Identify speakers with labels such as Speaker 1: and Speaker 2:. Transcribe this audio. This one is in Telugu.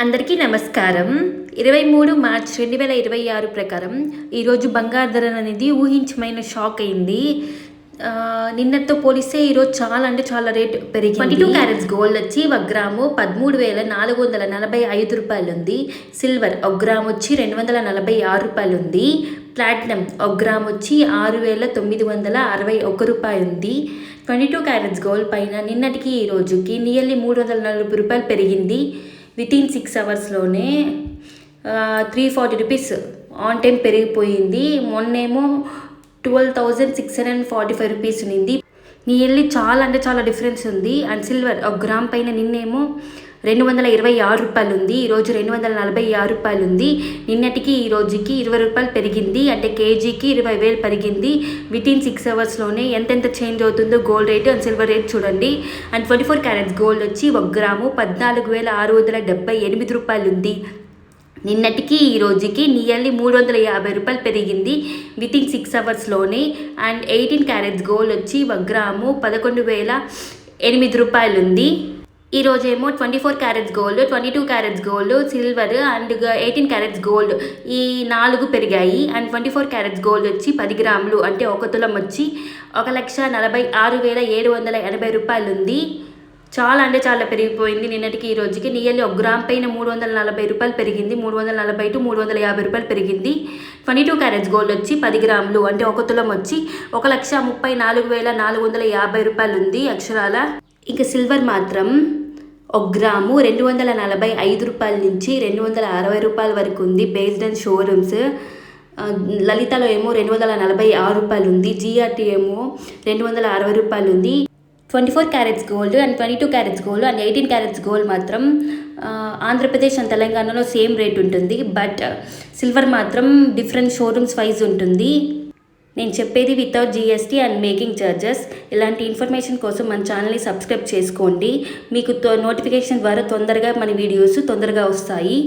Speaker 1: అందరికీ నమస్కారం. 23 మార్చ్ 2026 ప్రకారం ఈరోజు బంగారు ధర అనేది ఊహించమైన షాక్ అయింది. నిన్నతో పోలిస్తే ఈరోజు చాలా రేట్ పెరిగింది. 22 క్యారెట్స్ గోల్డ్ వచ్చి 1 గ్రాము 13,445 రూపాయలు ఉంది. సిల్వర్ 1 గ్రామ్ వచ్చి 246 రూపాయలు ఉంది. ప్లాటినం 1 గ్రామ్ వచ్చి 6,961 రూపాయలు ఉంది. 22 క్యారెట్స్ గోల్డ్ పైన నిన్నటికి ఈ రోజుకి నియర్లీ 340 రూపాయలు పెరిగింది. వితిన్ 6 అవర్స్లోనే 340 రూపీస్ ఆన్ టైం పెరిగిపోయింది. మొన్నేమో 12,645 రూపీస్ ఉంది. నియర్లీ చాలా డిఫరెన్స్ ఉంది. అండ్ సిల్వర్ 1 గ్రామ్ పైన నిన్నేమో 226 రూపాయలు ఉంది. ఈరోజు 246 రూపాయలు ఉంది. నిన్నటికి ఈ రోజుకి 20 రూపాయలు పెరిగింది. అంటే కేజీకి 20,000 పెరిగింది. వితిన్ 6 అవర్స్లోనే ఎంతెంత చేంజ్ అవుతుందో gold rate and silver rate చూడండి. అండ్ 24 క్యారెట్స్ గోల్డ్ వచ్చి 1 గ్రాము 14,678 రూపాయలు ఉంది. నిన్నటికి ఈ రోజుకి నియర్లీ 350 రూపాయలు పెరిగింది వితిన్ 6 అవర్స్లోనే. అండ్ 18 క్యారెట్స్ గోల్డ్ వచ్చి 1 గ్రాము 11,008 రూపాయలు ఉంది. ఈరోజేమో 24 carats gold, 22 carats gold, silver and 18 carats gold ఈ 4 పెరిగాయి. అండ్ 24 క్యారెట్స్ గోల్డ్ వచ్చి 10 గ్రాములు అంటే 1 తులం వచ్చి 1,46,780 రూపాయలు ఉంది. చాలా పెరిగిపోయింది నిన్నటికి ఈ రోజుకి. నియర్లీ 1 గ్రామ్ పైన 340 రూపాయలు పెరిగింది. 340 to 350 రూపాయలు పెరిగింది. 22 క్యారెట్స్ గోల్డ్ వచ్చి 10 గ్రాములు అంటే 1 తులం వచ్చి 1,34,450 రూపాయలు ఉంది అక్షరాల. ఇంకా సిల్వర్ మాత్రం 1 గ్రాము 245 రూపాయల నుంచి 260 రూపాయల వరకు ఉంది బేస్డ్ ఆన్ షోరూమ్స్. లలితలో ఏమో 246 రూపాయలు ఉంది. జిఆర్టీ ఏమో 260 రూపాయలు ఉంది. 24 carats gold and 22 carats gold and 18 carats gold మాత్రం ఆంధ్రప్రదేశ్ అండ్ తెలంగాణలో సేమ్ రేట్ ఉంటుంది. బట్ సిల్వర్ మాత్రం డిఫరెంట్ షోరూమ్స్ వైజ్ ఉంటుంది. నేను చెప్పేది without GST and making charges. ఇలాంటి ఇన్ఫర్మేషన్ కోసం మన ఛానల్ని సబ్స్క్రైబ్ చేసుకోండి. మీకు నోటిఫికేషన్ ద్వారా తొందరగా మన వీడియోస్ తొందరగా వస్తాయి.